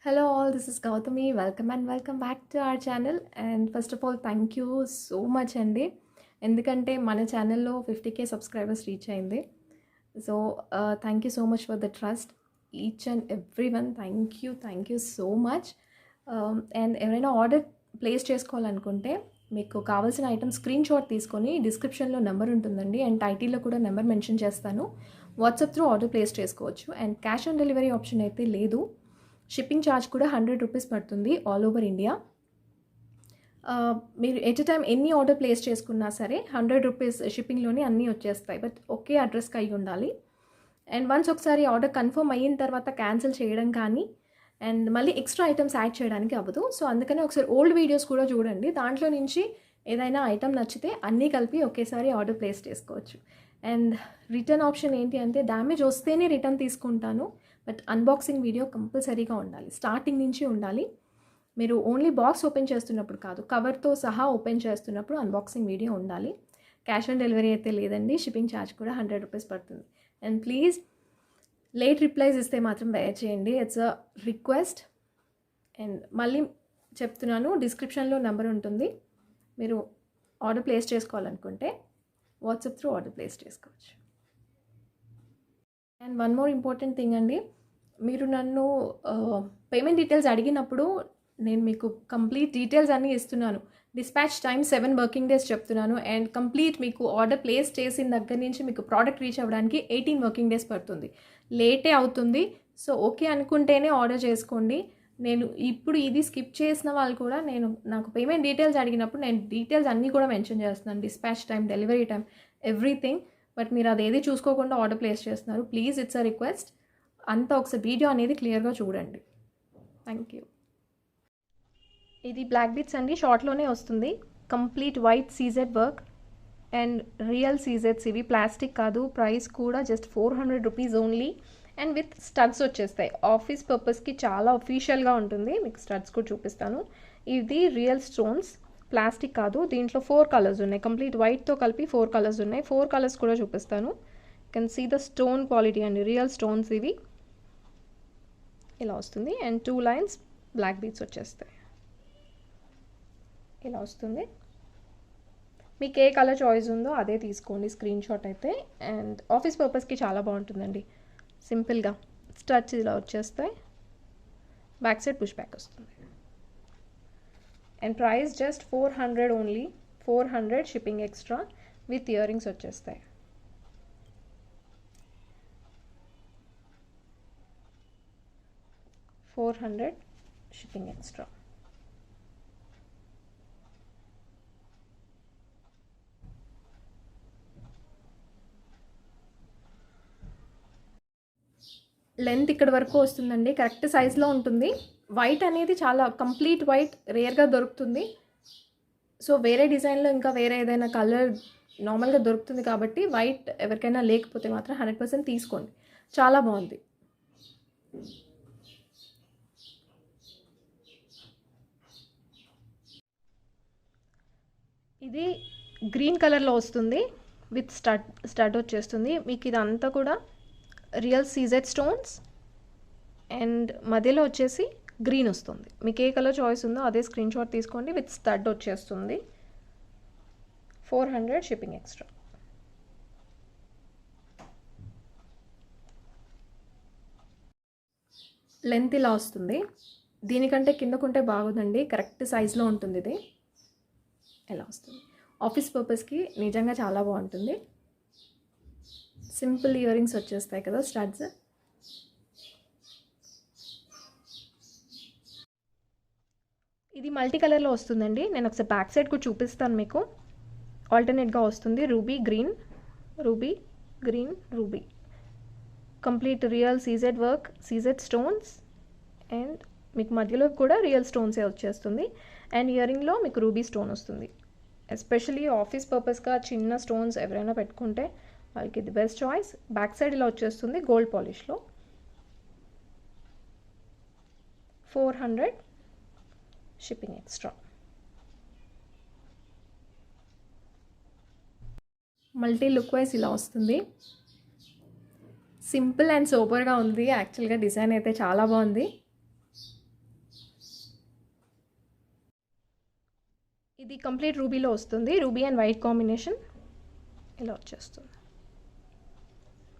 Hello all, this is Gautami. Welcome and welcome back to our channel. And first of all, thank you so much అండి. ఎందుకంటే మన ఛానల్లో 50K subscribers reach అయింది. So thank you so much for the trust each and every one. Thank you so much. And ఎవరైనా order place చేసుకోవాలనుకుంటే మీకు కావాల్సిన item screen shot తీసుకొని డిస్క్రిప్షన్లో నెంబర్ ఉంటుందండి అండ్ టైటిల్లో కూడా నెంబర్ మెన్షన్ చేస్తాను. వాట్సాప్ త్రూ ఆర్డర్ ప్లేస్ చేసుకోవచ్చు. And cash on delivery option అయితే లేదు. షిప్పింగ్ ఛార్జ్ కూడా 100 రూపీస్ పడుతుంది ఆల్ ఓవర్ ఇండియా. మీరు ఎట్ ఎ టైం ఎన్ని ఆర్డర్ ప్లేస్ చేసుకున్నా సరే 100 రూపీస్ షిప్పింగ్లోనే అన్నీ వచ్చేస్తాయి. బట్ ఒకే అడ్రస్కి అయి ఉండాలి. అండ్ వన్స్ ఒకసారి ఆర్డర్ కన్ఫర్మ్ అయిన తర్వాత క్యాన్సిల్ చేయడం కానీ అండ్ మళ్ళీ ఎక్స్ట్రా ఐటమ్స్ యాడ్ చేయడానికి అవ్వదు. సో అందుకనే ఒకసారి ఓల్డ్ వీడియోస్ కూడా చూడండి. దాంట్లో నుంచి ఏదైనా ఐటమ్ నచ్చితే అన్నీ కలిపి ఒకేసారి ఆర్డర్ ప్లేస్ చేసుకోవచ్చు. అండ్ రిటర్న్ ఆప్షన్ ఏంటి అంటే డ్యామేజ్ వస్తేనే రిటర్న్ తీసుకుంటాను. బట్ అన్బాక్సింగ్ వీడియో కంపల్సరీగా ఉండాలి, స్టార్టింగ్ నుంచి ఉండాలి. మీరు ఓన్లీ బాక్స్ ఓపెన్ చేస్తున్నప్పుడు కాదు, కవర్తో సహా ఓపెన్ చేస్తున్నప్పుడు అన్బాక్సింగ్ వీడియో ఉండాలి. క్యాష్ ఆన్ డెలివరీ అయితే లేదండి. షిప్పింగ్ ఛార్జ్ కూడా 100 రూపీస్ పడుతుంది. అండ్ ప్లీజ్ లేట్ రిప్లైస్ ఇస్తే మాత్రం దయచేయండి, ఇట్స్ అ రిక్వెస్ట్. అండ్ మళ్ళీ చెప్తున్నాను, డిస్క్రిప్షన్లో నెంబర్ ఉంటుంది. మీరు ఆర్డర్ ప్లేస్ చేసుకోవాలనుకుంటే వాట్సాప్ త్రూ ఆర్డర్ ప్లేస్ చేసుకోవచ్చు. And one more important thing అండి, మీరు నన్ను పేమెంట్ డీటెయిల్స్ అడిగినప్పుడు నేను మీకు కంప్లీట్ డీటెయిల్స్ అన్నీ ఇస్తున్నాను. డిస్పాచ్ టైం 7 వర్కింగ్ డేస్ చెప్తున్నాను. అండ్ కంప్లీట్ మీకు ఆర్డర్ ప్లేస్ చేసిన దగ్గర నుంచి మీకు ప్రోడక్ట్ రీచ్ అవ్వడానికి 18 వర్కింగ్ డేస్ పడుతుంది. లేటే అవుతుంది. సో ఓకే అనుకుంటేనే ఆర్డర్ చేసుకోండి. నేను ఇప్పుడు ఇది స్కిప్ చేసిన వాళ్ళు కూడా నాకు పేమెంట్ డీటెయిల్స్ అడిగినప్పుడు నేను డీటెయిల్స్ అన్నీ కూడా మెన్షన్ చేస్తున్నాను, dispatch time, delivery time, everything. But మీరు అదేది చూసుకోకుండా ఆర్డర్ ప్లేస్ చేస్తున్నారు. Please, it's a request. అంతా ఒకసారి వీడియో అనేది క్లియర్గా చూడండి. Thank you. ఇది బ్లాక్ బీట్స్ అండి, షార్ట్లోనే వస్తుంది. Complete white CZ work and real సీజెడ్స్ ఇవి, ప్లాస్టిక్ కాదు. ప్రైస్ కూడా just 400 rupees only. And with studs వచ్చేస్తాయి. ఆఫీస్ పర్పస్కి చాలా అఫీషియల్గా ఉంటుంది. మీకు స్టడ్స్ కూడా చూపిస్తాను. ఇది రియల్ స్టోన్స్, ప్లాస్టిక్ కాదు. దీంట్లో 4 కలర్స్ ఉన్నాయి. కంప్లీట్ వైట్తో కలిపి 4 కలర్స్ ఉన్నాయి. 4 కలర్స్ కూడా చూపిస్తాను. Can see the stone quality అండి, రియల్ స్టోన్స్ ఇవి. ఇలా వస్తుంది. అండ్ 2 లైన్స్ బ్లాక్ బీట్స్ వచ్చేస్తాయి. ఇలా వస్తుంది. మీకు ఏ కలర్ చాయిస్ ఉందో అదే తీసుకోండి స్క్రీన్ షాట్ అయితే. అండ్ ఆఫీస్ పర్పస్కి చాలా బాగుంటుందండి. సింపుల్గా స్టడ్స్ ఇలా వచ్చేస్తాయి. బ్యాక్ సైడ్ పుష్ బ్యాక్ వస్తుంది. And price just 400 only. 400 shipping extra with ear rings వచ్చేస్తాయి. $400 షిప్పింగ్ ఎక్స్ట్రా. లెంత్ ఇక్కడ వరకు వస్తుందండి, కరెక్ట్ సైజ్లో ఉంటుంది. వైట్ అనేది చాలా కంప్లీట్ వైట్ రేర్గా దొరుకుతుంది. సో వేరే డిజైన్లో ఇంకా వేరే ఏదైనా కలర్ నార్మల్గా దొరుకుతుంది కాబట్టి వైట్ ఎవరికైనా లేకపోతే మాత్రం 100% తీసుకోండి. చాలా బాగుంది. ఇది గ్రీన్ కలర్లో వస్తుంది విత్ స్టడ్ వచ్చేస్తుంది. మీకు ఇదంతా కూడా రియల్ సీజెడ్ స్టోన్స్ అండ్ మధ్యలో వచ్చేసి గ్రీన్ వస్తుంది. మీకు ఏ కలర్ చాయిస్ ఉందో అదే స్క్రీన్ షాట్ తీసుకోండి. విత్ స్టడ్ వచ్చేస్తుంది. 400 షిప్పింగ్ ఎక్స్ట్రా. లెంత్ ఇలా వస్తుంది. దీనికంటే కిందకుంటే బాగుందండి, కరెక్ట్ సైజ్లో ఉంటుంది ఇది. ఎలా వస్తుంది. ఆఫీస్ పర్పస్కి నిజంగా చాలా బాగుంటుంది. సింపుల్ ఇయర్ రింగ్స్ వచ్చేస్తాయి కదా, స్టడ్స్. ఇది మల్టీ కలర్లో వస్తుందండి. నేను ఒకసారి బ్యాక్ సైడ్ కూడా చూపిస్తాను మీకు. ఆల్టర్నేట్గా వస్తుంది. Ruby green, ruby green, ruby. Complete real CZ work, CZ stones. And మీకు మధ్యలో కూడా రియల్ స్టోన్సే వచ్చేస్తుంది. అండ్ ఇయర్ రింగ్లో మీకు రూబీ స్టోన్ వస్తుంది. ఎస్పెషలీ ఆఫీస్ పర్పస్గా చిన్న స్టోన్స్ ఎవరైనా పెట్టుకుంటే వాళ్ళకి ఇది బెస్ట్ చాయిస్. బ్యాక్ సైడ్ ఇలా వచ్చేస్తుంది గోల్డ్ పాలిష్లో. 400 shipping extra. Multi look wise ఇలా వస్తుంది. సింపుల్ అండ్ సూపర్గా ఉంది. యాక్చువల్గా డిజైన్ అయితే చాలా బాగుంది. ఇది కంప్లీట్ రూబీలో వస్తుంది, రూబీ అండ్ వైట్ కాంబినేషన్ ఇలా వచ్చేస్తుంది.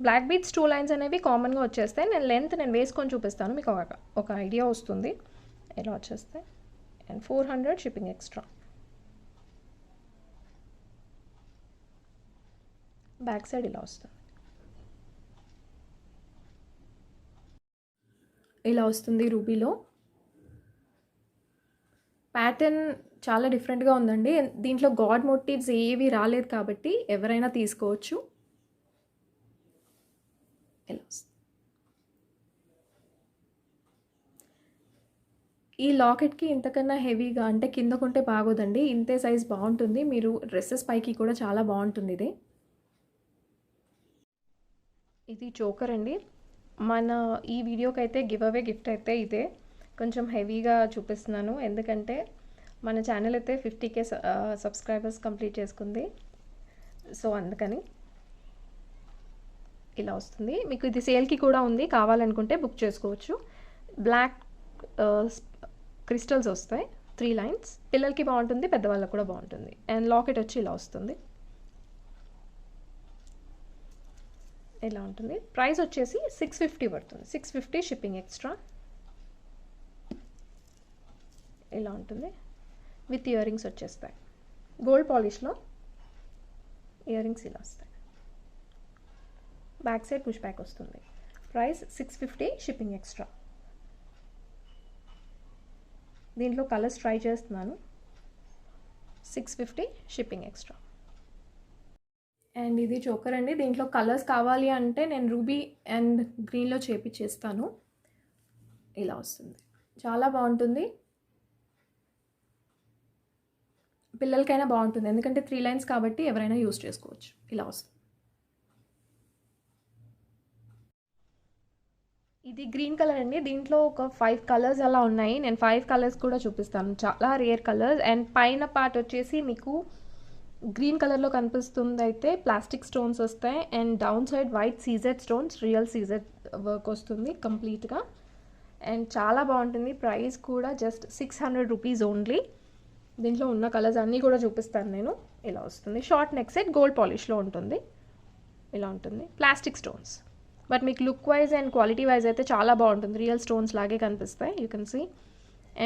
బ్లాక్ బీడ్స్ 2 లైన్స్ అనేవి కామన్గా వచ్చేస్తాయి. నేను వేసుకొని చూపిస్తాను, మీకు ఒక ఐడియా వస్తుంది. ఇలా వచ్చేస్తాయి. And 400 shipping extra. Back side ఇలా వస్తుంది. ఇలా వస్తుంది రూబీలో. ప్యాటర్న్ చాలా డిఫరెంట్గా ఉందండి. దీంట్లో గాడ్ మోటివ్స్ ఏవి రాలేదు కాబట్టి ఎవరైనా తీసుకోవచ్చు. ఇలా వస్తుంది. ఈ లాకెట్కి ఇంతకన్నా హెవీగా అంటే కిందకుంటే బాగోదండి, ఇంతే సైజ్ బాగుంటుంది. మీరు డ్రెస్సెస్ పైకి కూడా చాలా బాగుంటుంది ఇది. ఇది చోకర్ అండి. మన ఈ వీడియోకి అయితే గివ్ అవే గిఫ్ట్ అయితే ఇదే. కొంచెం హెవీగా చూపిస్తున్నాను ఎందుకంటే మన ఛానల్ అయితే 50K సబ్స్క్రైబర్స్ కంప్లీట్ చేసుకుంది. సో అందుకని ఇలా వస్తుంది. మీకు ఇది సేల్కి కూడా ఉంది, కావాలనుకుంటే బుక్ చేసుకోవచ్చు. బ్లాక్ క్రిస్టల్స్ వస్తాయి, 3 లైన్స్. పిల్లలకి బాగుంటుంది, పెద్దవాళ్ళకి కూడా బాగుంటుంది. అండ్ లాకెట్ వచ్చి ఇలా వస్తుంది. ఇలా ఉంటుంది. ప్రైస్ వచ్చేసి 650 పడుతుంది. 650 షిప్పింగ్ ఎక్స్ట్రా. ఇలా ఉంటుంది. విత్ ఇయర్ రింగ్స్ వచ్చేస్తాయి. గోల్డ్ పాలిష్లో ఇయర్ రింగ్స్ ఇలా వస్తాయి. బ్యాక్ సైడ్ పుష్ బ్యాక్ వస్తుంది. Price 650 shipping extra. దీంట్లో కలర్స్ ట్రై చేస్తున్నాను. 650 షిప్పింగ్ ఎక్స్ట్రా. అండ్ ఇది చోకర్ అండి. దీంట్లో కలర్స్ కావాలి అంటే నేను రూబీ అండ్ గ్రీన్లో చేపిచ్చేస్తాను. ఇలా వస్తుంది. చాలా బాగుంటుంది, పిల్లలకైనా బాగుంటుంది ఎందుకంటే 3 లైన్స్ కాబట్టి ఎవరైనా యూస్ చేసుకోవచ్చు. ఇలా వస్తుంది. ఇది గ్రీన్ కలర్ అండి. దీంట్లో ఒక 5 కలర్స్ అలా ఉన్నాయి. నేను 5 కలర్స్ కూడా చూపిస్తాను. చాలా రేర్ కలర్స్. అండ్ పైన పార్ట్ వచ్చేసి మీకు గ్రీన్ కలర్లో కనిపిస్తుంది అయితే ప్లాస్టిక్ స్టోన్స్ వస్తాయి. And down side white CZ stones, real CZ work వస్తుంది కంప్లీట్గా. అండ్ చాలా బాగుంటుంది. ప్రైస్ కూడా జస్ట్ 600 రూపీస్ ఓన్లీ. దీంట్లో ఉన్న కలర్స్ అన్నీ కూడా చూపిస్తాను నేను. ఇలా వస్తుంది. షార్ట్ నెక్ సెట్ గోల్డ్ పాలిష్లో ఉంటుంది. ఇలా ఉంటుంది. ప్లాస్టిక్ స్టోన్స్, బట్ మీకు look wise and quality wise అయితే చాలా బాగుంటుంది. రియల్ స్టోన్స్ లాగే కనిపిస్తాయి, you can see.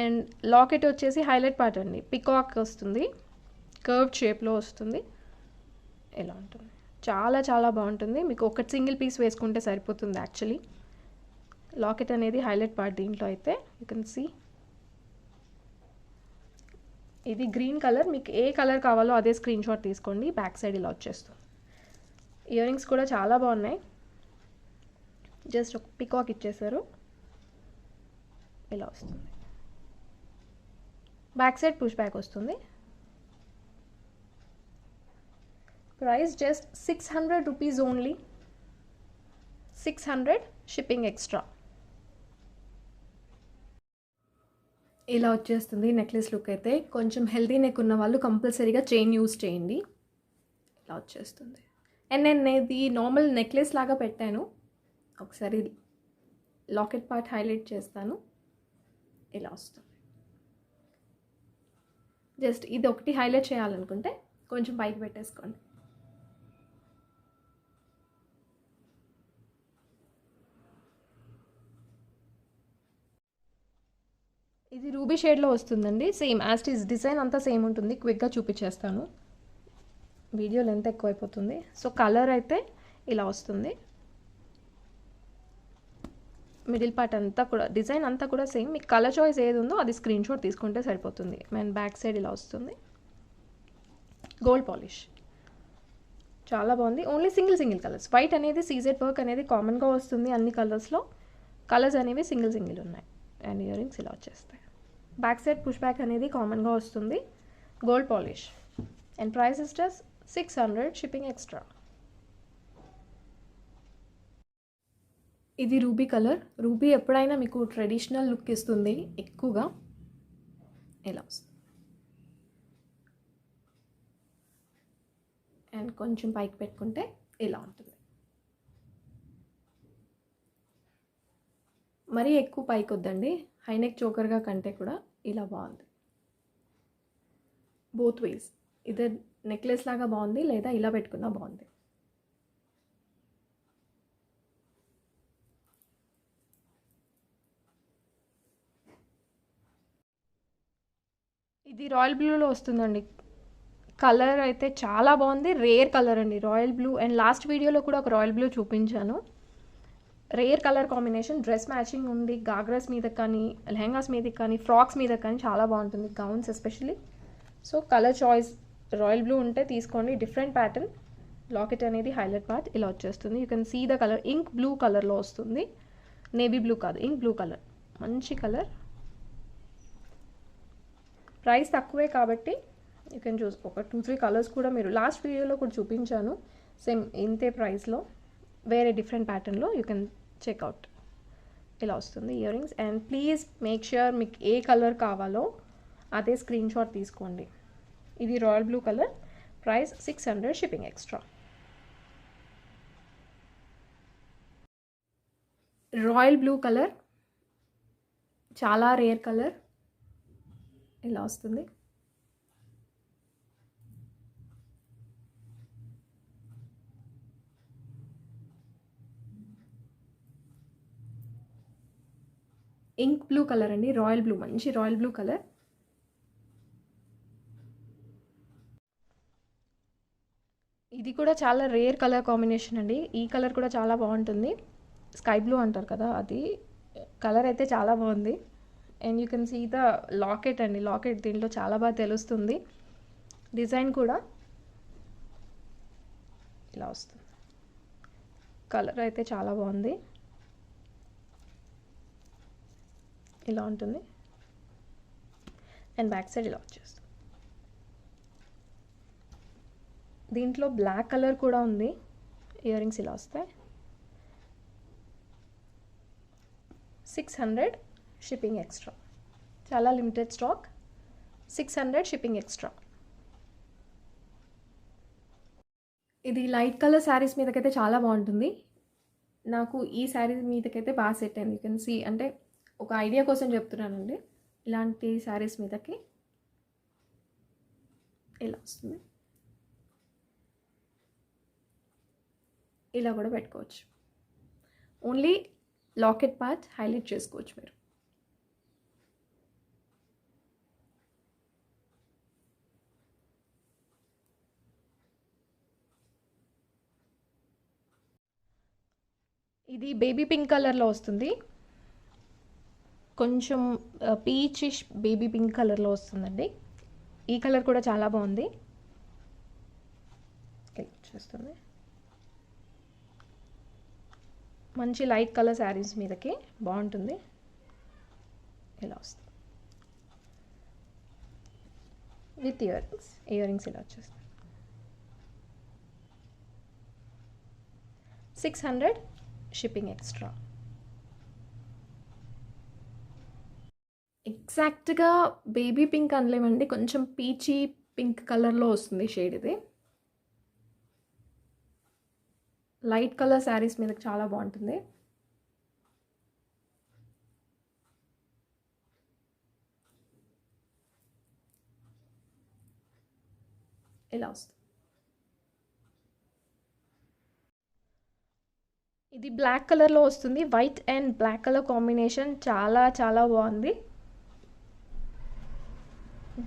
And locket వచ్చేసి హైలైట్ పార్ట్ అండి, పికాక్ వస్తుంది, కర్వ్డ్ షేప్లో వస్తుంది. ఇలా ఉంటుంది. చాలా చాలా బాగుంటుంది. మీకు ఒక సింగిల్ పీస్ వేసుకుంటే సరిపోతుంది యాక్చువల్లీ. లాకెట్ అనేది హైలైట్ పార్ట్ దీంట్లో అయితే, యూ కెన్ సీ. ఇది గ్రీన్ కలర్. మీకు ఏ కలర్ కావాలో అదే స్క్రీన్ షాట్ తీసుకోండి. బ్యాక్ సైడ్ ఇలా వచ్చేస్తుంది. ఇయర్ రింగ్స్ కూడా చాలా బాగున్నాయి. జస్ట్ ఒక పికాక్ ఇచ్చేసారు. ఇలా వస్తుంది. బ్యాక్ సైడ్ పుష్ బ్యాక్ వస్తుంది. Price just 600 rupees only. 600 shipping extra. ఇలా వచ్చేస్తుంది నెక్లెస్ లుక్ అయితే. కొంచెం హెల్తీ నెక్ ఉన్న వాళ్ళు కంపల్సరీగా చైన్ యూస్ చేయండి. ఇలా వచ్చేస్తుంది. అండ్ నేను ఇది నార్మల్ నెక్లెస్ లాగా పెట్టాను. ఒకసారి లాకెట్ పార్ట్ హైలైట్ చేస్తాను. ఇలా వస్తుంది. జస్ట్ ఇది ఒకటి హైలైట్ చేయాలనుకుంటే కొంచెం పైకి పెట్టేసుకోండి. ఇది రూబీ షేడ్లో వస్తుందండి. Same as it is design అంతా సేమ్ ఉంటుంది. క్విక్గా చూపించేస్తాను, వీడియో లెంత్ ఎక్కువైపోతుంది. సో కలర్ అయితే ఇలా వస్తుంది. మిడిల్ పార్ట్ అంతా కూడా డిజైన్ అంతా కూడా సేమ్. మీకు కలర్ చాయిస్ ఏది ఉందో అది స్క్రీన్ షాట్ తీసుకుంటే సరిపోతుంది. అండ్ బ్యాక్ సైడ్ ఇలా వస్తుంది. గోల్డ్ పాలిష్ చాలా బాగుంది. Only single colours. వైట్ అనేది సీజెడ్ వర్క్ అనేది కామన్గా వస్తుంది అన్ని కలర్స్లో. కలర్స్ అనేవి సింగిల్ ఉన్నాయి. అండ్ ఇయర్ రింగ్స్ ఇలా వచ్చేస్తాయి. బ్యాక్ సైడ్ పుష్ బ్యాక్ అనేది కామన్గా వస్తుంది. Gold polish. And price is just 600 shipping extra. ఇది రూబీ కలర్. రూబీ ఎప్పుడైనా మీకు ట్రెడిషనల్ లుక్ ఇస్తుంది ఎక్కువగా. ఇలా వస్తుంది. అండ్ కొంచెం పైకి పెట్టుకుంటే ఇలా ఉంటుంది. మరీ ఎక్కువ పైకి వద్దండి, హైనెక్ చోకర్గా కంటే కూడా ఇలా బాగుంది. బోత్ వేస్, ఇదే నెక్లెస్ లాగా బాగుంది, లేదా ఇలా పెట్టుకున్నా బాగుంది. ఇది రాయల్ బ్లూలో వస్తుందండి. కలర్ అయితే చాలా బాగుంది, రేర్ కలర్ అండి రాయల్ బ్లూ. అండ్ లాస్ట్ వీడియోలో కూడా ఒక రాయల్ బ్లూ చూపించాను. Rare colour combination, dress matching ఉంది. గాగ్రాస్ మీద కానీ, లెహంగాస్ మీద కానీ, ఫ్రాక్స్ మీద కానీ చాలా బాగుంటుంది, gowns especially. So colour choice royal blue ఉంటే తీసుకోండి. డిఫరెంట్ ప్యాటర్న్, లాకెట్ అనేది హైలైట్ పార్ట్ ఇలా వచ్చేస్తుంది. You can see the colour, ink blue కలర్లో వస్తుంది, నేవీ బ్లూ కాదు, ఇంక్ బ్లూ కలర్, మంచి కలర్. ప్రైస్ తక్కువే కాబట్టి యూ కెన్ చూస్. ఒక 2-3 కలర్స్ కూడా మీరు లాస్ట్ వీడియోలో కూడా చూపించాను, సేమ్ ఇంతే ప్రైస్లో, వేరే డిఫరెంట్ ప్యాటర్న్లో. You can checkout. ఇలా వస్తుంది ear rings. And please make sure మీకు ఏ కలర్ కావాలో అదే స్క్రీన్ షాట్ తీసుకోండి. ఇది royal blue colour, price 600, shipping extra. Royal blue colour చాలా రేర్ కలర్, ఇలా వస్తుంది. ఇంక్ బ్లూ కలర్ అండి, రాయల్ బ్లూ, మంచి రాయల్ బ్లూ కలర్. ఇది కూడా చాలా రేర్ కలర్ కాంబినేషన్ అండి. ఈ కలర్ కూడా చాలా బాగుంటుంది, స్కై బ్లూ అంటారు కదా అది. కలర్ అయితే చాలా బాగుంది. And you can see the locket అండి, లాకెట్ దీంట్లో చాలా బాగా తెలుస్తుంది. డిజైన్ కూడా ఇలా వస్తుంది. కలర్ అయితే చాలా బాగుంది, ఇలా ఉంటుంది. అండ్ బ్యాక్ సైడ్ ఇలా వచ్చేస్తుంది. దీంట్లో బ్లాక్ కలర్ కూడా ఉంది. ఇయర్ రింగ్స్ ఇలా వస్తాయి. 600, షిప్పింగ్ ఎక్స్ట్రా. చాలా లిమిటెడ్ స్టాక్, 600, షిప్పింగ్ ఎక్స్ట్రా. ఇది లైట్ కలర్ శారీస్ మీదకైతే చాలా బాగుంటుంది. నాకు ఈ శారీ మీదకైతే బాగా సెట్ అయింది. యూ కెన్ సీ, అంటే ఒక ఐడియా కోసం చెప్తున్నానండి. ఇలాంటి శారీస్ మీదకి ఇలా వస్తుంది, ఇలా కూడా పెట్టుకోవచ్చు. ఓన్లీ లాకెట్ పార్ట్ హైలైట్ చేసుకోవచ్చు మీరు. ఇది బేబీ పింక్ కలర్లో వస్తుంది, కొంచెం పీచిష్ బేబీ పింక్ కలర్లో వస్తుందండి. ఈ కలర్ కూడా చాలా బాగుంది, చూస్తుంది. మంచి లైట్ కలర్ శారీస్ మీదకి బాగుంటుంది, ఇలా వస్తుంది with ear rings. Year rings ఇలా వచ్చేస్తుంది. 600, షిప్పింగ్ ఎక్స్ట్రా. ఎగ్జాక్ట్గా బేబీ పింక్ అనలేమండి, కొంచెం పీచీ పింక్ కలర్లో వస్తుంది షేడ్. ఇది లైట్ కలర్ శారీస్ మీదకి చాలా బాగుంటుంది. ఇలా వస్తుంది. ఇది బ్లాక్ కలర్లో వస్తుంది, white and black colour combination చాలా చాలా బాగుంది.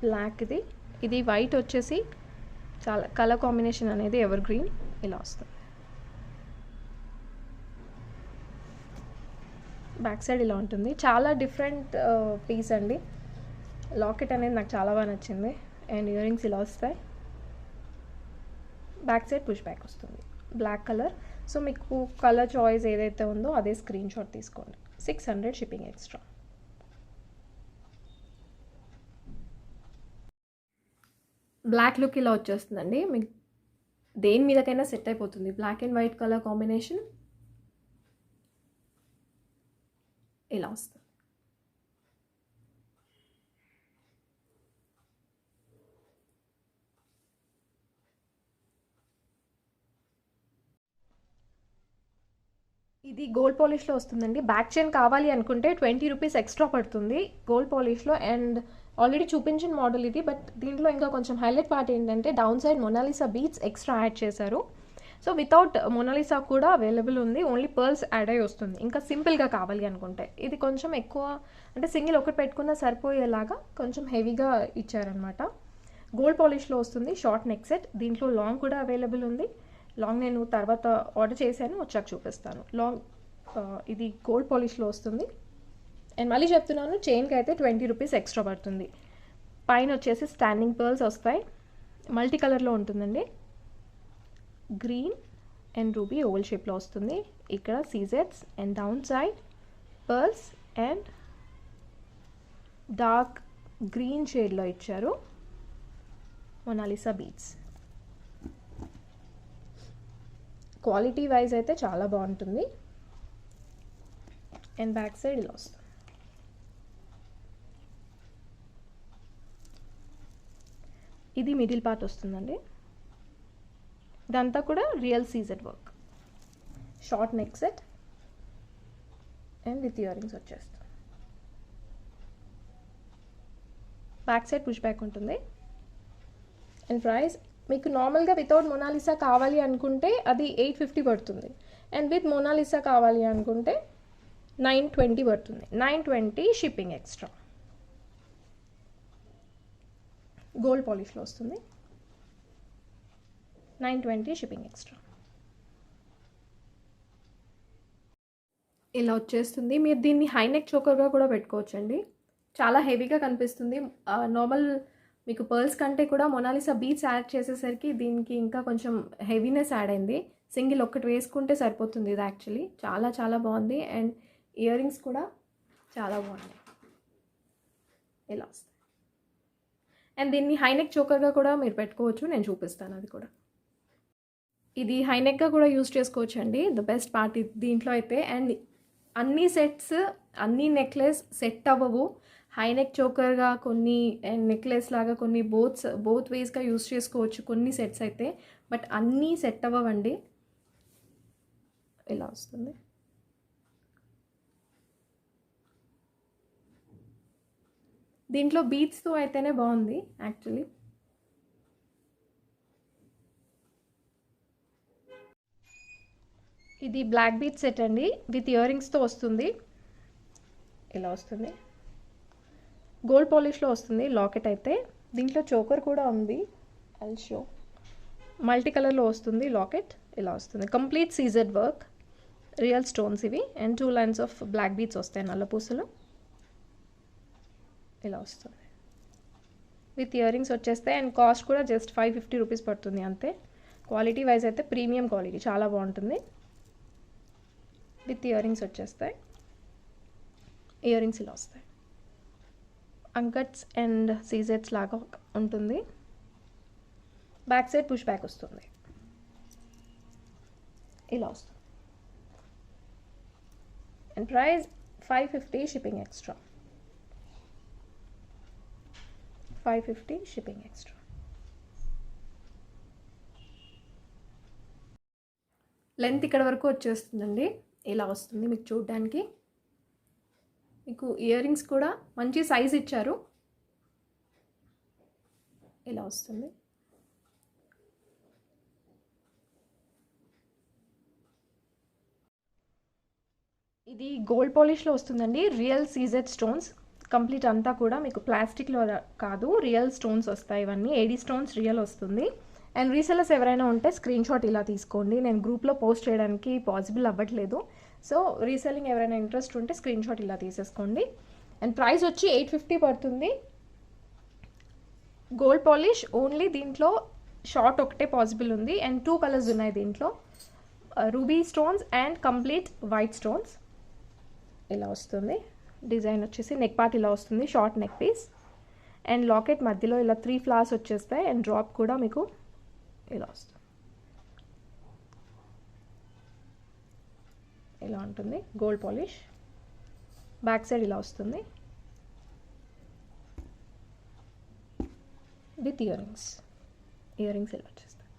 బ్లాక్ ఇది వైట్ వచ్చేసి చాలా కలర్ కాంబినేషన్ అనేది ఎవర్ గ్రీన్, ఇలా వస్తుంది. బ్యాక్ సైడ్ ఇలా ఉంటుంది. చాలా డిఫరెంట్ పీస్ అండి. లాకెట్ అనేది నాకు చాలా బాగా నచ్చింది. అండ్ ఇయర్ రింగ్స్ ఇలా వస్తాయి. బ్యాక్ సైడ్ పుష్ బ్యాక్ వస్తుంది, బ్లాక్ కలర్. సో మీకు కలర్ చాయిస్ ఏదైతే ఉందో అదే స్క్రీన్ షాట్ తీసుకోండి. 600, షిప్పింగ్ ఎక్స్ట్రా. బ్లాక్ లుక్ ఇలా వచ్చేస్తుందండి, మీకు దేని మీదకైనా సెట్ అయిపోతుంది. Black and white colour combination ఇలా వస్తుంది. ఇది గోల్డ్ పాలిష్లో వస్తుందండి. బ్యాక్ చైన్ కావాలి అనుకుంటే 20 రూపీస్ ఎక్స్ట్రా పడుతుంది గోల్డ్ పాలిష్లో. అండ్ ఆల్రెడీ చూపించిన మోడల్ ఇది, బట్ దీంట్లో ఇంకా కొంచెం హైలైట్ పార్ట్ ఏంటంటే down side Mona Lisa beads extra add చేశారు. సో వితౌట్ మొనాలిసా కూడా అవైలబుల్ ఉంది, ఓన్లీ పర్ల్స్ యాడ్ అయ్యి వస్తుంది. ఇంకా సింపుల్గా కావాలి అనుకుంటే ఇది కొంచెం ఎక్కువ, అంటే సింగిల్ ఒకటి పెట్టుకున్నా సరిపోయేలాగా కొంచెం హెవీగా ఇచ్చారనమాట. గోల్డ్ పాలిష్లో వస్తుంది, షార్ట్ నెక్ సెట్. దీంట్లో లాంగ్ కూడా అవైలబుల్ ఉంది. లాంగ్ నేను తర్వాత ఆర్డర్ చేశాను, వచ్చాక చూపిస్తాను. లాంగ్ ఇది గోల్డ్ పాలిష్లో వస్తుంది. అండ్ మళ్ళీ చెప్తున్నాను, చైన్కి అయితే 20 రూపీస్ ఎక్స్ట్రా పడుతుంది. పైన వచ్చేసి స్టాండింగ్ పర్ల్స్ వస్తాయి, మల్టీ కలర్లో ఉంటుందండి. గ్రీన్ అండ్ రూబీ ఓవల్ షేప్లో వస్తుంది. ఇక్కడ సీజెట్స్ and down side pearls and dark green షేడ్లో ఇచ్చారు మొనాలిసా బీట్స్. క్వాలిటీ వైజ్ అయితే చాలా బాగుంటుంది. అండ్ బ్యాక్ సైడ్ ఇలా వస్తుంది. ఇది మిడిల్ పార్ట్ వస్తుందండి. ఇదంతా కూడా real CZ work, short neck set and with ear rings వచ్చేస్తుంది. బ్యాక్ సైడ్ పుష్ బ్యాక్ ఉంటుంది. అండ్ ప్రైస్ మీకు నార్మల్గా వితౌట్ మొనాలిసా కావాలి అనుకుంటే అది 850 పడుతుంది. అండ్ విత్ మొనాలిసా కావాలి అనుకుంటే 920 పడుతుంది. 920 షిప్పింగ్ ఎక్స్ట్రా. గోల్డ్ పాలిష్లో వస్తుంది, 920 షిప్పింగ్ ఎక్స్ట్రా. ఇలా వచ్చేస్తుంది. మీరు దీన్ని హై నెక్ చోకర్గా కూడా పెట్టుకోవచ్చండి. చాలా హెవీగా కనిపిస్తుంది. నార్మల్ మీకు పర్ల్స్ కంటే కూడా మొనాలిసా బీట్స్ యాడ్ చేసేసరికి దీనికి ఇంకా కొంచెం హెవీనెస్ యాడ్ అయింది. సింగిల్ ఒక్కటి వేసుకుంటే సరిపోతుంది ఇది. యాక్చువల్లీ చాలా చాలా బాగుంది. అండ్ ఇయర్ రింగ్స్ కూడా చాలా బాగున్నాయి, ఇలా వస్తాయి. అండ్ దీన్ని హైనెక్ చోకర్గా కూడా మీరు పెట్టుకోవచ్చు, నేను చూపిస్తాను అది కూడా. ఇది హైనెక్గా కూడా యూజ్ చేసుకోవచ్చు అండి, ద బెస్ట్ పార్ట్ దీంట్లో అయితే. అండ్ అన్ని సెట్స్, అన్ని నెక్లెస్ సెట్ అవ్వవు. హైనెక్ చోకర్గా కొన్ని అండ్ నెక్లెస్ లాగా కొన్ని బోత్ వేస్గా యూజ్ చేసుకోవచ్చు కొన్ని సెట్స్ అయితే, బట్ అన్నీ సెట్ అవ్వవండి. ఇలా వస్తుంది. దీంట్లో బీట్స్తో అయితేనే బాగుంది యాక్చువల్లీ. ఇది బ్లాక్ బీట్ సెట్ అండి, విత్ ఇయర్ రింగ్స్తో వస్తుంది. ఇలా వస్తుంది. గోల్డ్ పాలిష్లో వస్తుంది లాకెట్ అయితే. దీంట్లో చోకర్ కూడా ఉంది, ఐల్ షో. మల్టీ కలర్లో వస్తుంది లాకెట్, ఇలా వస్తుంది. Complete CZ work, real stones ఇవి. And 2 lines of black beads వస్తాయి నల్ల పూసలు, ఇలా వస్తుంది. విత్ ఇయర్ రింగ్స్ వచ్చేస్తాయి. అండ్ కాస్ట్ కూడా జస్ట్ 550 రూపీస్ పడుతుంది అంతే. క్వాలిటీ వైజ్ అయితే ప్రీమియం క్వాలిటీ, చాలా బాగుంటుంది. విత్ ఇయర్ రింగ్స్ వచ్చేస్తాయి. ఇయర్ రింగ్స్ ఇలా వస్తాయి. అంకట్స్ అండ్ సీజెట్స్ లాగా ఉంటుంది. బ్యాక్ సైడ్ పుష్ బ్యాక్ వస్తుంది, ఇలా వస్తుంది. And price 550 shipping extra. 550 shipping extra. Length ఇక్కడ వరకు వచ్చేస్తుందండి, ఇలా వస్తుంది మీకు చూడడానికి. మీకు ఇయర్ రింగ్స్ కూడా మంచి సైజ్ ఇచ్చారు, ఇలా వస్తుంది. ఇది గోల్డ్ పాలిష్లో వస్తుందండి, రియల్ సీజెడ్ స్టోన్స్. కంప్లీట్ అంతా కూడా మీకు ప్లాస్టిక్లో కాదు, రియల్ స్టోన్స్ వస్తాయి. ఇవన్నీ ఏడీ స్టోన్స్ రియల్ వస్తుంది. అండ్ రీసెలర్స్ ఎవరైనా ఉంటే స్క్రీన్ షాట్ ఇలా తీసుకోండి. నేను గ్రూప్లో పోస్ట్ చేయడానికి పాసిబుల్ అవ్వట్లేదు, సో రీసెల్లింగ్ ఎవరైనా ఇంట్రెస్ట్ ఉంటే స్క్రీన్ షాట్ ఇలా తీసేసుకోండి. అండ్ ప్రైస్ వచ్చి 850 పడుతుంది. Gold polish only. దీంట్లో షార్ట్ ఒకటే పాసిబుల్ ఉంది. అండ్ 2 కలర్స్ ఉన్నాయి దీంట్లో, ruby stones and complete white stones. ఇలా వస్తుంది. డిజైన్ వచ్చేసి నెక్ పార్ట్ ఇలా వస్తుంది, short neck piece. And locket మధ్యలో ఇలా 3 ఫ్లవర్స్ వచ్చేస్తాయి. అండ్ డ్రాప్ కూడా మీకు ఇలా వస్తుంది, ఇలా ఉంటుంది. Gold polish. బ్యాక్ సైడ్ ఇలా వస్తుంది with ear rings. Year rings ఇలా వచ్చేస్తాయి.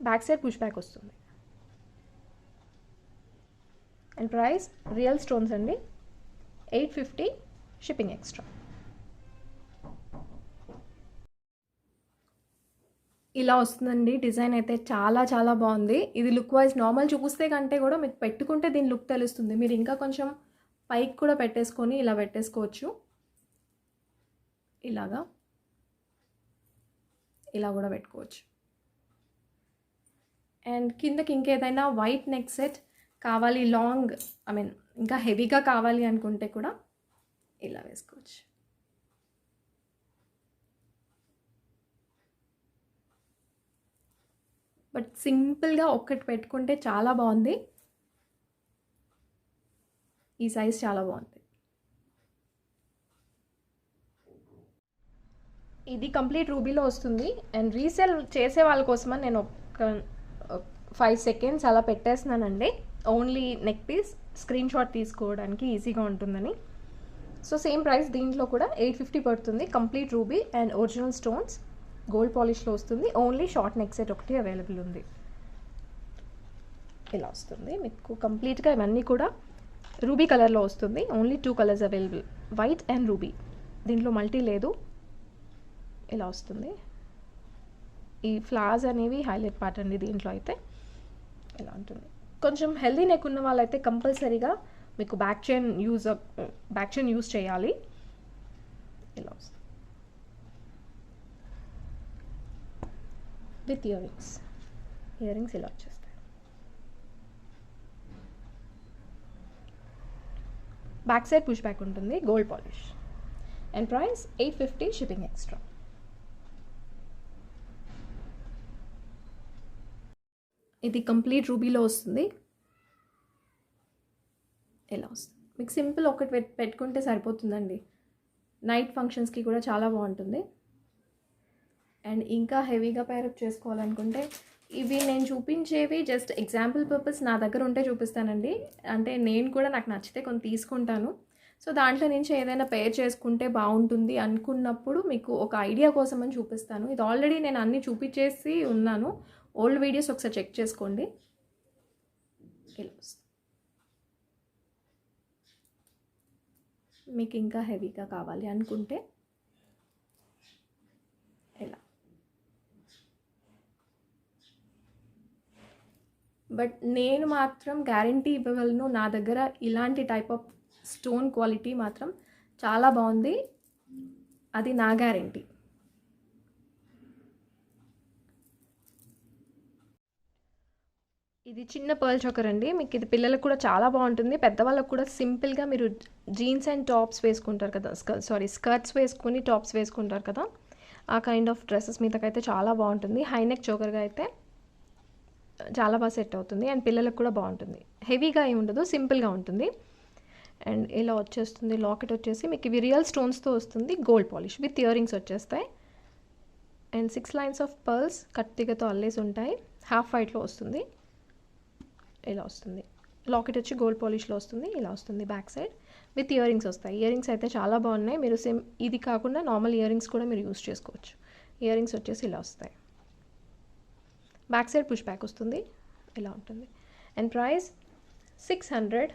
బ్యాక్ సైడ్ పుష్ బ్యాక్ వస్తుంది. అండ్ ప్రైస్ రియల్ స్టోన్స్ అండి, 850 షిప్పింగ్ ఎక్స్ట్రా. ఇలా వస్తుందండి. డిజైన్ అయితే చాలా చాలా బాగుంది. ఇది లుక్ వైజ్ నార్మల్ చూపిస్తే కంటే కూడా మీకు పెట్టుకుంటే దీని లుక్ తెలుస్తుంది. మీరు ఇంకా కొంచెం పైకి కూడా పెట్టేసుకొని ఇలా పెట్టేసుకోవచ్చు. ఇలాగా ఇలా కూడా పెట్టుకోవచ్చు. అండ్ కిందకి ఇంకేదైనా వైట్ నెక్ సెట్ కావాలి, లాంగ్ ఇంకా హెవీగా కావాలి అనుకుంటే కూడా ఇలా వేసుకోవచ్చు. బట్ సింపుల్గా ఒక్కటి పెట్టుకుంటే చాలా బాగుంది. ఈ సైజ్ చాలా బాగుంది. ఇది కంప్లీట్ రూబీలో వస్తుంది. అండ్ రీసేల్ చేసే వాళ్ళ కోసమని నేను ఒక 5 seconds అలా పెట్టేస్తున్నానండి. Only neck piece screen shot తీసుకోవడానికి ఈజీగా ఉంటుందని. సో సేమ్ ప్రైస్ దీంట్లో కూడా 850 పడుతుంది. Complete ruby and original stones gold పాలిష్లో వస్తుంది. ఓన్లీ షార్ట్ నెక్ సెట్ ఒకటి అవైలబుల్ ఉంది. ఇలా వస్తుంది మీకు కంప్లీట్గా. ఇవన్నీ కూడా రూబీ కలర్లో వస్తుంది. Only 2 colours available, white and ruby. దీంట్లో మల్టీ లేదు. ఇలా వస్తుంది. ఈ ఫ్లవర్స్ అనేవి హైలైట్ పార్ట్ అండి దీంట్లో అయితే. ఇలా ఉంటుంది. కొంచెం హెల్దీ నెక్ ఉన్న వాళ్ళైతే కంపల్సరీగా మీకు బ్యాక్ చైన్ యూజ్ చేయాలి. ఇలా వస్తుంది విత్ ఇయర్ రింగ్స్ ఇలా వచ్చేస్తాయి. బ్యాక్ సైడ్ పుష్ బ్యాక్ ఉంటుంది, gold polish. And price 850 shipping extra. ఇది కంప్లీట్ రూబీలో వస్తుంది. ఇలా వస్తుంది. మీకు సింపుల్ ఒకటి పెట్టుకుంటే సరిపోతుందండి. నైట్ ఫంక్షన్స్కి కూడా చాలా బాగుంటుంది. అండ్ ఇంకా హెవీగా పేరప్ చేసుకోవాలనుకుంటే ఇవి నేను చూపించేవి జస్ట్ ఎగ్జాంపుల్ పర్పస్ నా దగ్గర ఉంటే చూపిస్తానండి. అంటే నేను కూడా నాకు నచ్చితే కొన్ని తీసుకుంటాను. సో దాంట్లో నుంచి ఏదైనా పేర్ చేసుకుంటే బాగుంటుంది అనుకున్నప్పుడు మీకు ఒక ఐడియా కోసం అని చూపిస్తాను. ఇది ఆల్రెడీ నేను అన్నీ చూపించేసి ఉన్నాను. ఓల్డ్ వీడియోస్ ఒకసారి చెక్ చేసుకోండి. ఇలా వస్తుంది. మీకు ఇంకా హెవీగా కావాలి అనుకుంటే ఇలా. బట్ నేను మాత్రం గ్యారంటీ ఇవ్వగలను, నా దగ్గర ఇలాంటి టైప్ ఆఫ్ స్టోన్ క్వాలిటీ మాత్రం చాలా బాగుంది. అది నా గ్యారంటీ. ఇది చిన్న పర్ల్ చోకర్ అండి. మీకు ఇది పిల్లలకు కూడా చాలా బాగుంటుంది. పెద్దవాళ్ళకు కూడా సింపుల్గా మీరు జీన్స్ అండ్ టాప్స్ వేసుకుంటారు కదా, స్కర్ట్స్ వేసుకొని టాప్స్ వేసుకుంటారు కదా, ఆ కైండ్ ఆఫ్ డ్రెస్సెస్ మీదకైతే చాలా బాగుంటుంది. హైనెక్ చోకర్గా అయితే చాలా బాగా సెట్ అవుతుంది. అండ్ పిల్లలకు కూడా బాగుంటుంది. హెవీగా ఏమి ఉండదు, సింపుల్గా ఉంటుంది. అండ్ ఇలా వచ్చేస్తుంది. లాకెట్ వచ్చేసి మీకు ఇవి రియల్ స్టోన్స్తో వస్తుంది. Gold polish with ear rings వచ్చేస్తాయి. అండ్ 6 lines ఆఫ్ పర్ల్స్ కత్తిగతో అల్లేసి ఉంటాయి. హాఫ్ వైట్లో వస్తుంది. ఇలా వస్తుంది. లాకెట్ వచ్చి గోల్డ్ పాలిష్లో వస్తుంది. ఇలా వస్తుంది back side with ear rings వస్తాయి. ఇయర్ రింగ్స్ అయితే చాలా బాగున్నాయి. మీరు సేమ్ ఇది కాకుండా నార్మల్ ఇయర్ రింగ్స్ కూడా మీరు యూస్ చేసుకోవచ్చు. ఇయర్ రింగ్స్ వచ్చేసి ఇలా వస్తాయి. బ్యాక్ సైడ్ పుష్ బ్యాక్ వస్తుంది. ఇలా ఉంటుంది. And price 600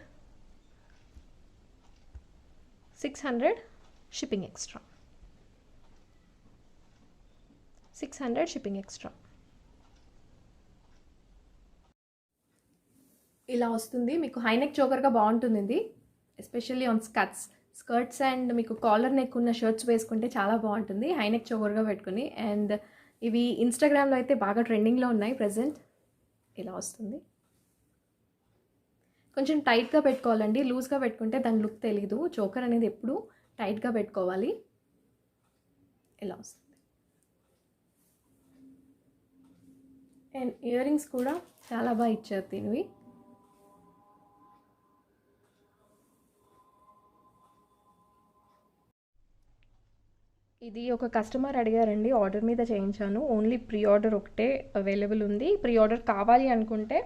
shipping extra. 600 shipping extra. ఇలా వస్తుంది. మీకు హైనెక్ చోకర్గా బాగుంటుంది ఇది, ఎస్పెషల్లీ ఆన్ స్కర్ట్స్ అండ్ మీకు కాలర్ నెక్ ఉన్న షర్ట్స్ వేసుకుంటే చాలా బాగుంటుంది హైనెక్ చోకర్గా పెట్టుకుని. అండ్ ఇవి ఇన్స్టాగ్రామ్లో అయితే బాగా ట్రెండింగ్లో ఉన్నాయి ప్రజెంట్. ఇలా వస్తుంది. కొంచెం టైట్గా పెట్టుకోవాలండి. లూజ్గా పెట్టుకుంటే దాని లుక్ తెలీదు. చోకర్ అనేది ఎప్పుడు టైట్గా పెట్టుకోవాలి. ఇలా వస్తుంది. అండ్ ఇయర్ రింగ్స్ కూడా చాలా బాగా ఇచ్చారు దీనివి. ఇది ఒక కస్టమర్ అడిగారండి, ఆర్డర్ మీద చేయించాను. ఓన్లీ ప్రీ ఆర్డర్ ఒకటే అవైలబుల్ ఉంది. ప్రీ ఆర్డర్ కావాలి అనుకుంటే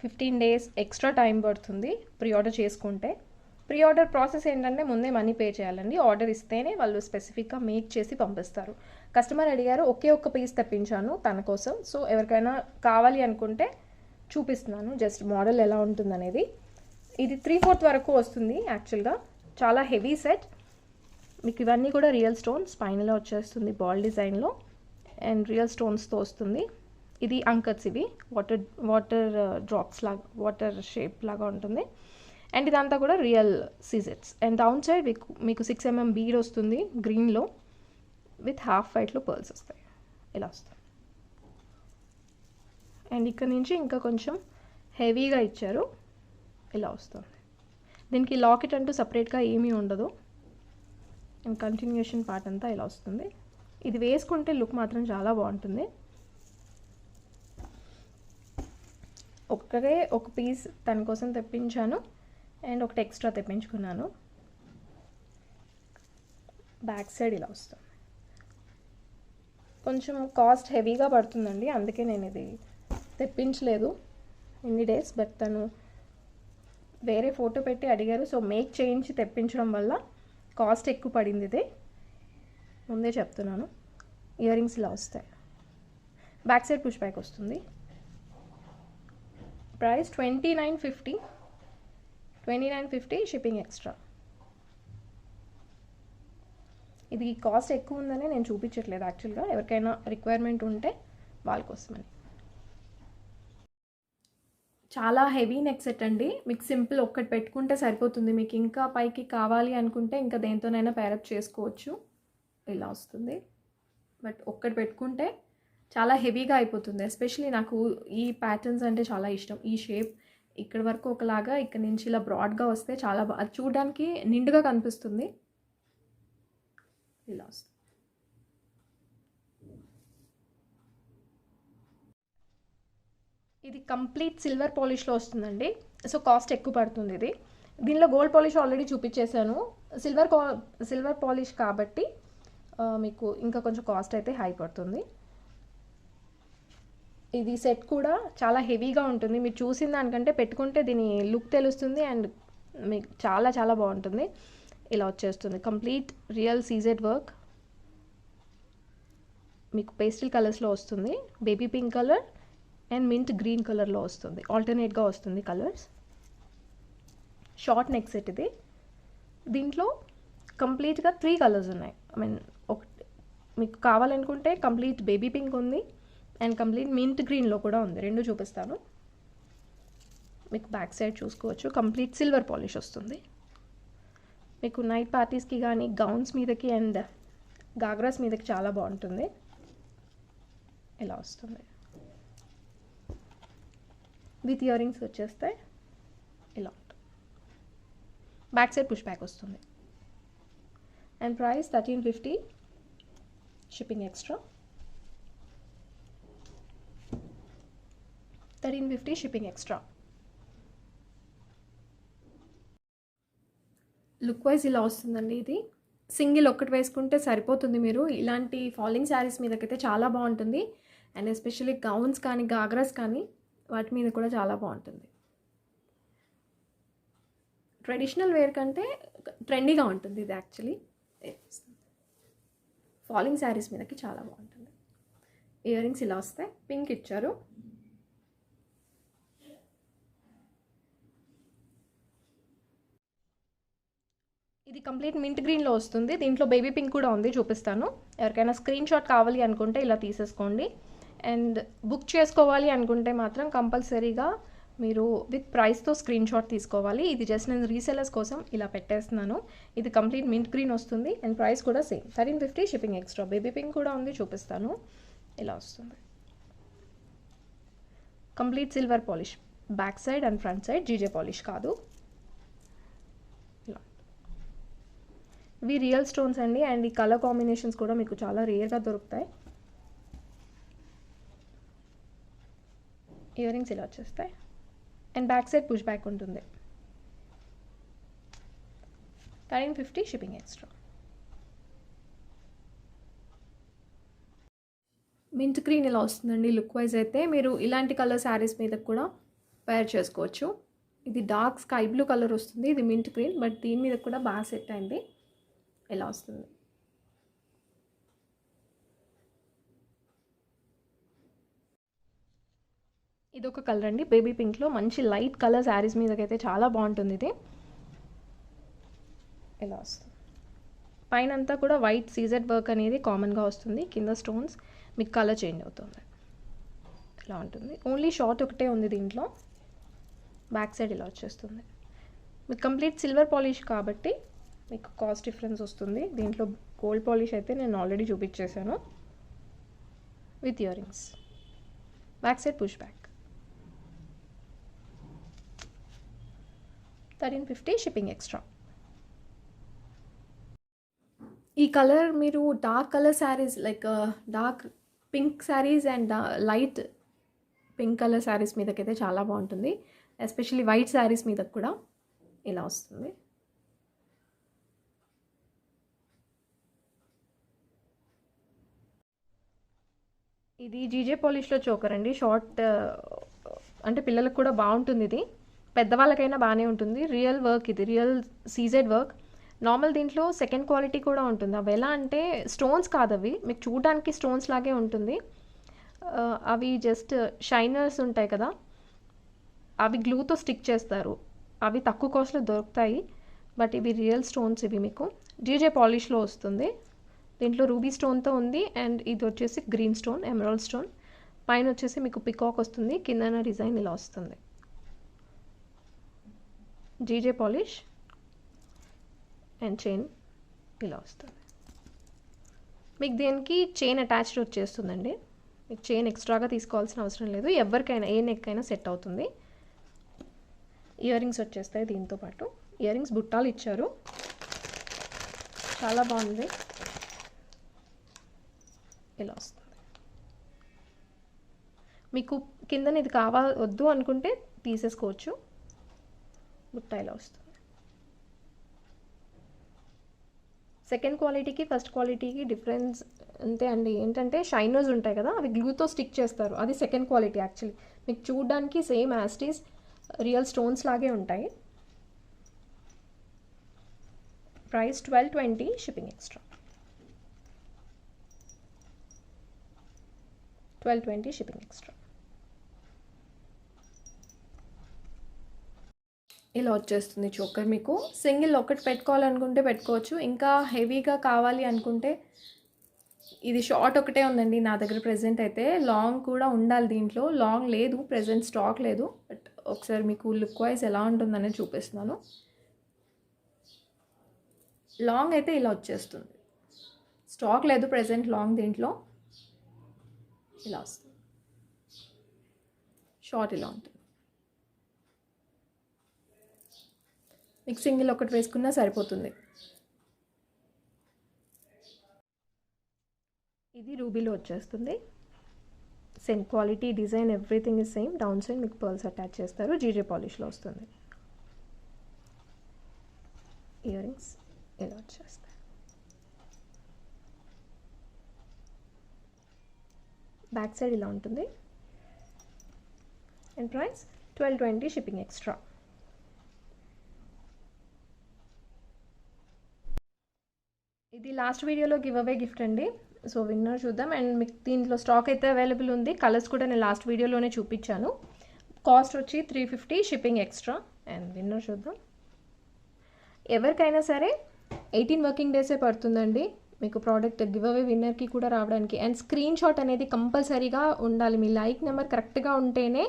15 days ఎక్స్ట్రా టైం పడుతుంది ప్రీ ఆర్డర్ చేసుకుంటే. ప్రీ ఆర్డర్ ప్రాసెస్ ఏంటంటే ముందే మనీ పే చేయాలండి. ఆర్డర్ ఇస్తేనే వాళ్ళు స్పెసిఫిక్గా మేక్ చేసి పంపిస్తారు. కస్టమర్ అడిగారు, ఒకే ఒక్క పీస్ తెప్పించాను తన కోసం. సో ఎవరికైనా కావాలి అనుకుంటే చూపిస్తున్నాను జస్ట్ మోడల్ ఎలా ఉంటుందనేది. ఇది 3/4 వరకు వస్తుంది యాక్చువల్గా. చాలా హెవీ సెట్. మీకు ఇవన్నీ కూడా రియల్ స్టోన్స్ పైనలో వచ్చేస్తుంది బాల్ డిజైన్లో అండ్ రియల్ స్టోన్స్తో వస్తుంది. ఇది అంకట్స్, ఇవి వాటర్ డ్రాప్స్ లాగా, వాటర్ షేప్ లాగా ఉంటుంది. అండ్ ఇదంతా కూడా రియల్ సీజెట్స్. అండ్ డౌన్ సైడ్ మీకు 6 mm బీడ్ వస్తుంది గ్రీన్లో విత్ హాఫ్ వైట్లో పర్ల్స్ వస్తాయి. ఇలా వస్తుంది. అండ్ ఇక్కడ నుంచి ఇంకా కొంచెం హెవీగా ఇచ్చారు. ఇలా వస్తుంది. దీనికి లాకెట్ అంటూ సపరేట్గా ఏమీ ఉండదు. అండ్ కంటిన్యూషన్ పార్ట్ అంతా ఇలా వస్తుంది. ఇది వేసుకుంటే లుక్ మాత్రం చాలా బాగుంటుంది. ఒక పీస్ తన కోసం తెప్పించాను అండ్ ఒకటి ఎక్స్ట్రా తెప్పించుకున్నాను. బ్యాక్ సైడ్ ఇలా వస్తుంది. కొంచెం కాస్ట్ హెవీగా పడుతుందండి, అందుకే నేను ఇది తెప్పించలేదు ఇన్ని డేస్. బట్ తను వేరే ఫోటో పెట్టి అడిగారు, సో మేక్ చేయించి తెప్పించడం వల్ల కాస్ట్ ఎక్కువ పడింది. ఇదే ముందే చెప్తున్నాను. ఇయర్ రింగ్స్ ఇలా వస్తాయి. బ్యాక్ సైడ్ పుష్ బ్యాక్ వస్తుంది. Price 2950 shipping extra. ఇది కాస్ట్ ఎక్కువ ఉందని నేను చూపించట్లేదు యాక్చువల్గా, ఎవరికైనా రిక్వైర్మెంట్ ఉంటే వాళ్ళ కోసమని. చాలా హెవీ నెక్ సెట్ అండి. మీకు సింపుల్ ఒక్కటి పెట్టుకుంటే సరిపోతుంది. మీకు ఇంకా పైకి కావాలి అనుకుంటే ఇంకా దేంతోనైనా పేరప్ చేసుకోవచ్చు. ఇలా వస్తుంది. బట్ ఒక్కటి పెట్టుకుంటే చాలా హెవీగా అయిపోతుంది. ఎస్పెషలీ నాకు ఈ ప్యాటర్న్స్ అంటే చాలా ఇష్టం. ఈ షేప్ ఇక్కడ వరకు ఒకలాగా, ఇక్కడ నుంచి ఇలా బ్రాడ్గా వస్తే చాలా అది చూడడానికి నిండుగా కనిపిస్తుంది. ఇలా వస్తుంది. ఇది కంప్లీట్ సిల్వర్ పాలిష్లో వస్తుందండి. సో కాస్ట్ ఎక్కువ పడుతుంది. ఇది దీనిలో గోల్డ్ పాలిష్ ఆల్రెడీ చూపించేశాను. సిల్వర్ పాలిష్ కాబట్టి మీకు ఇంకా కొంచెం కాస్ట్ అయితే హై పడుతుంది. ఇది సెట్ కూడా చాలా హెవీగా ఉంటుంది. మీరు చూసిన దానికంటే పెట్టుకుంటే దీని లుక్ తెలుస్తుంది అండ్ మీకు చాలా చాలా బాగుంటుంది. ఇలా వచ్చేస్తుంది. Complete real CZ work. మీకు పేస్టల్ కలర్స్లో వస్తుంది. Baby pink colour and mint green కలర్లో వస్తుంది. ఆల్టర్నేట్గా వస్తుంది కలర్స్. షార్ట్ నెక్ సెట్ ఇది. దీంట్లో కంప్లీట్గా 3 కలర్స్ ఉన్నాయి. ఐ మీన్ ఒకటి మీకు కావాలనుకుంటే కంప్లీట్ బేబీ పింక్ ఉంది అండ్ కంప్లీట్ మింట్ గ్రీన్లో కూడా ఉంది. రెండు చూపిస్తాను. మీకు బ్యాక్ సైడ్ చూసుకోవచ్చు. కంప్లీట్ సిల్వర్ పాలిష్ వస్తుంది. మీకు నైట్ పార్టీస్కి కానీ గౌన్స్ మీదకి అండ్ గాగ్రాస్ మీదకి చాలా బాగుంటుంది. ఇలా వస్తుంది. విత్ ఇయర్ రింగ్స్ వచ్చేస్తే ఇలా ఉంటుంది. బ్యాక్ సైడ్ పుష్ బ్యాక్ వస్తుంది. And price 1350 shipping extra. 1350 shipping extra. Look wise ఇలా వస్తుందండి. ఇది సింగిల్ ఒక్కటి వేసుకుంటే సరిపోతుంది. మీరు ఇలాంటి ఫాలింగ్ శారీస్ మీదకైతే చాలా బాగుంటుంది. అండ్ ఎస్పెషల్లీ గౌన్స్ కానీ గాగ్రాస్ కానీ వాటి మీద కూడా చాలా బాగుంటుంది. ట్రెడిషనల్ వేర్ కంటే ట్రెండీగా ఉంటుంది ఇది యాక్చువల్లీ. ఫాలింగ్ శారీస్ మీదకి చాలా బాగుంటుంది. ఇయర్ రింగ్స్ ఇలా వస్తాయి. పింక్ ఇచ్చారు. ఇది కంప్లీట్ మింట్ గ్రీన్లో వస్తుంది. దీంట్లో బేబీ పింక్ కూడా ఉంది, చూపిస్తాను. ఎవరికైనా స్క్రీన్ షాట్ కావాలి అనుకుంటే ఇలా తీసేసుకోండి. అండ్ బుక్ చేసుకోవాలి అనుకుంటే మాత్రం కంపల్సరీగా మీరు విత్ ప్రైస్తో స్క్రీన్ షాట్ తీసుకోవాలి. ఇది జస్ట్ నేను రీసెలర్స్ కోసం ఇలా పెట్టేస్తున్నాను. ఇది కంప్లీట్ మింట్ గ్రీన్ వస్తుంది అండ్ ప్రైస్ కూడా same 1350 shipping extra. Baby pink కూడా ఉంది, చూపిస్తాను. ఇలా వస్తుంది. Complete silver polish back side and front side, GJ polish కాదు. ఇలా ఇవి రియల్ స్టోన్స్ అండి. అండ్ ఈ కలర్ కాంబినేషన్స్ కూడా మీకు చాలా రేర్గా దొరుకుతాయి. ఇయర్ రింగ్స్ ఇలా వచ్చేస్తాయి and back side push back ఉంటుంది. 1350 షిప్పింగ్ ఎక్స్ట్రా. మింట్ గ్రీన్ ఇలా వస్తుందండి. లుక్ వైజ్ అయితే మీరు ఇలాంటి కలర్ శారీస్ మీద కూడా పేర్ చేసుకోవచ్చు. ఇది డార్క్ స్కై బ్లూ కలర్ వస్తుంది. ఇది మింట్ గ్రీన్, బట్ దీని మీద కూడా బాగా సెట్ అయింది. ఇలా వస్తుంది. ఇదొక కలర్ అండి, బేబీ పింక్లో మంచి లైట్ కలర్ శారీస్ మీదకైతే చాలా బాగుంటుంది ఇది. ఇలా వస్తుంది. పైన అంతా కూడా వైట్ సీజెడ్ వర్క్ అనేది కామన్గా వస్తుంది, కింద స్టోన్స్ మీకు కలర్ చేంజ్ అవుతుంది. ఇలా ఉంటుంది. ఓన్లీ షార్ట్ ఒకటే ఉంది దీంట్లో. బ్యాక్ సైడ్ ఇలా వచ్చేస్తుంది. మీకు కంప్లీట్ సిల్వర్ పాలిష్ కాబట్టి మీకు కాస్ట్ డిఫరెన్స్ వస్తుంది. దీంట్లో గోల్డ్ పాలిష్ అయితే నేను ఆల్రెడీ చూపించేశాను with ear rings. Back side push back. 1350 shipping extra. ఈ కలర్ మీరు dark colour saris like dark pink saris and light pink colour saris మీదకైతే చాలా బాగుంటుంది. ఎస్పెషల్లీ వైట్ శారీస్ మీద కూడా ఇలా వస్తుంది. ఇది జీజే పాలిష్లో చోకర్ అండి. షార్ట్ అంటే పిల్లలకు కూడా బాగుంటుంది ఇది, పెద్దవాళ్ళకైనా బాగానే ఉంటుంది. రియల్ వర్క్ ఇది, రియల్ సీజెడ్ వర్క్. నార్మల్ దీంట్లో సెకండ్ క్వాలిటీ కూడా ఉంటుంది. అవి ఎలా అంటే స్టోన్స్ కాదు, అవి మీకు చూడడానికి స్టోన్స్ లాగే ఉంటుంది. అవి జస్ట్ షైనర్స్ ఉంటాయి కదా, అవి గ్లూతో స్టిక్ చేస్తారు. అవి తక్కువ కాస్ట్లో దొరుకుతాయి, బట్ ఇవి రియల్ స్టోన్స్. ఇవి మీకు జీజే పాలిష్లో వస్తుంది. దీంట్లో రూబీ స్టోన్తో ఉంది, అండ్ ఇది వచ్చేసి గ్రీన్ స్టోన్, ఎమరాల్డ్ స్టోన్. పైన వచ్చేసి మీకు పికాక్ వస్తుంది, కిందన డిజైన్ ఇలా వస్తుంది. జీజే పాలిష్ అండ్ చైన్ ఇలా వస్తుంది. మీకు దీనికి చైన్ అటాచ్డ్ వచ్చేస్తుందండి. మీకు చైన్ ఎక్స్ట్రాగా తీసుకోవాల్సిన అవసరం లేదు, ఎవరికైనా ఏ నెక్ అయినా సెట్ అవుతుంది. ఇయర్ రింగ్స్ వచ్చేస్తాయి దీంతో పాటు. ఇయర్ రింగ్స్ బుట్టాలు ఇచ్చారు, చాలా బాగుంది. ఇలా వస్తుంది. మీకు కిందన ఇది వద్దు అనుకుంటే తీసేసుకోవచ్చు. బుట్ట ఇలా వస్తుంది. సెకండ్ క్వాలిటీకి ఫస్ట్ క్వాలిటీకి డిఫరెన్స్ అంతే అండి. ఏంటంటే షైనర్స్ ఉంటాయి కదా, అవి గ్లూతో స్టిక్ చేస్తారు. అది సెకండ్ క్వాలిటీ. యాక్చువల్లీ మీకు చూడడానికి సేమ్ యాస్టీస్ రియల్ స్టోన్స్ లాగే ఉంటాయి. Price 1220 shipping extra. 1220 shipping extra. ఇలా వచ్చేస్తుంది చోకర్. మీకు సింగిల్ ఒకటి పెట్టుకోవాలనుకుంటే పెట్టుకోవచ్చు, ఇంకా హెవీగా కావాలి అనుకుంటే ఇది షార్ట్ ఒకటే ఉందండి నా దగ్గర ప్రెజెంట్ అయితే. లాంగ్ కూడా ఉండాలి దీంట్లో, లాంగ్ లేదు ప్రెజెంట్, స్టాక్ లేదు. బట్ ఒకసారి మీకు లుక్ వైజ్ ఎలా ఉంటుందనేది చూపిస్తున్నాను. లాంగ్ అయితే ఇలా వచ్చేస్తుంది, స్టాక్ లేదు ప్రెజెంట్ లాంగ్ దీంట్లో. ఇలా వస్తుంది. షార్ట్ ఇలా ఉంటుంది. మీకు సింగిల్ ఒకటి వేసుకున్నా సరిపోతుంది. ఇది రూబీలో వచ్చేస్తుంది. Same quality, design, everything is same. Down side మీకు పర్ల్స్ అటాచ్ చేస్తారు. జీజే పాలిష్లో వస్తుంది. ఇయర్ రింగ్స్ ఇలా వచ్చేస్తాయి. బ్యాక్ సైడ్ ఇలా ఉంటుంది. And price 1220 shipping extra. ఇది లాస్ట్ వీడియోలో గివ్ అవే గిఫ్ట్ అండి. సో విన్నర్ చూద్దాం. అండ్ మీకు దీంట్లో స్టాక్ అయితే అవైలబుల్ ఉంది. కలర్స్ కూడా నేను లాస్ట్ వీడియోలోనే చూపించాను. కాస్ట్ వచ్చి 350 షిప్పింగ్ ఎక్స్ట్రా. అండ్ విన్నర్ చూద్దాం. ఎవరికైనా సరే 18 వర్కింగ్ డేసే పడుతుందండి మీకు ప్రోడక్ట్ గివ్ అవే విన్నర్కి కూడా రావడానికి. అండ్ స్క్రీన్ షాట్ అనేది కంపల్సరీగా ఉండాలి. మీ లైక్ నెంబర్ కరెక్ట్గా ఉంటేనే,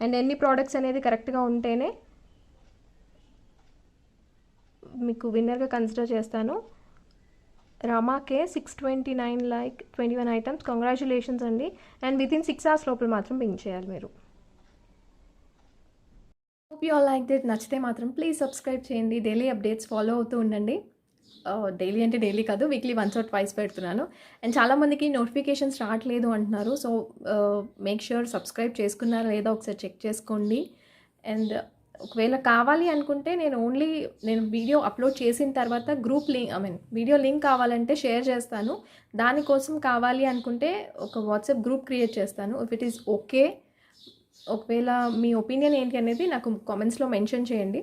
అండ్ ఎన్ని ప్రోడక్ట్స్ అనేది కరెక్ట్గా ఉంటేనే మీకు విన్నర్గా కన్సిడర్ చేస్తాను. రామాకే 629 లైక్ 21 ఐటమ్స్. కంగ్రాచులేషన్స్ అండి. అండ్ వితిన్ 6 hours లోపల మాత్రం పింక్ చేయాలి మీరు. Hope you all like that. నచ్చితే మాత్రం ప్లీజ్ సబ్స్క్రైబ్ చేయండి. డైలీ అప్డేట్స్ ఫాలో అవుతూ ఉండండి. డైలీ అంటే డైలీ కాదు, వీక్లీ వన్స్ ఆర్ ట్వైస్ పెడుతున్నాను. అండ్ చాలామందికి నోటిఫికేషన్స్ రావట్లేదు అంటున్నారు. సో మేక్ ష్యూర్ సబ్స్క్రైబ్ చేసుకున్నారా లేదా ఒకసారి చెక్ చేసుకోండి. అండ్ ఒకవేళ కావాలి అనుకుంటే నేను వీడియో అప్లోడ్ చేసిన తర్వాత గ్రూప్ లింక్ వీడియో లింక్ కావాలంటే షేర్ చేస్తాను. దానికోసం కావాలి అనుకుంటే ఒక వాట్సాప్ గ్రూప్ క్రియేట్ చేస్తాను. ఇఫ్ ఇట్ ఈస్ ఓకే, ఒకవేళ మీ ఒపీనియన్ ఏంటి అనేది నాకు కామెంట్స్లో మెన్షన్ చేయండి.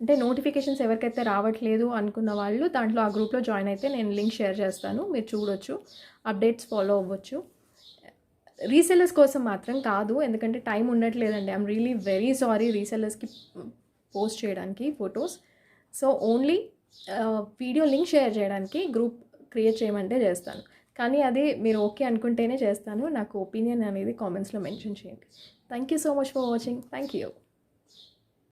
అంటే నోటిఫికేషన్స్ ఎవరికైతే రావట్లేదు అనుకున్న వాళ్ళు దాంట్లో ఆ గ్రూప్లో జాయిన్ అయితే నేను లింక్ షేర్ చేస్తాను, మీరు చూడొచ్చు, అప్డేట్స్ ఫాలో అవ్వచ్చు. రీసెల్లర్స్ కోసం మాత్రం కాదు, ఎందుకంటే టైం ఉండట్లేదండి. ఐఎమ్ రియలీ వెరీ సారీ రీసెల్లర్స్కి పోస్ట్ చేయడానికి photos. So only video link share చేయడానికి గ్రూప్ క్రియేట్ చేయమంటే చేస్తాను. కానీ అది మీరు ఓకే అనుకుంటేనే చేస్తాను. నాకు ఒపీనియన్ అనేది కామెంట్స్లో మెన్షన్ చేయండి. Thank you so much for watching. Thank you.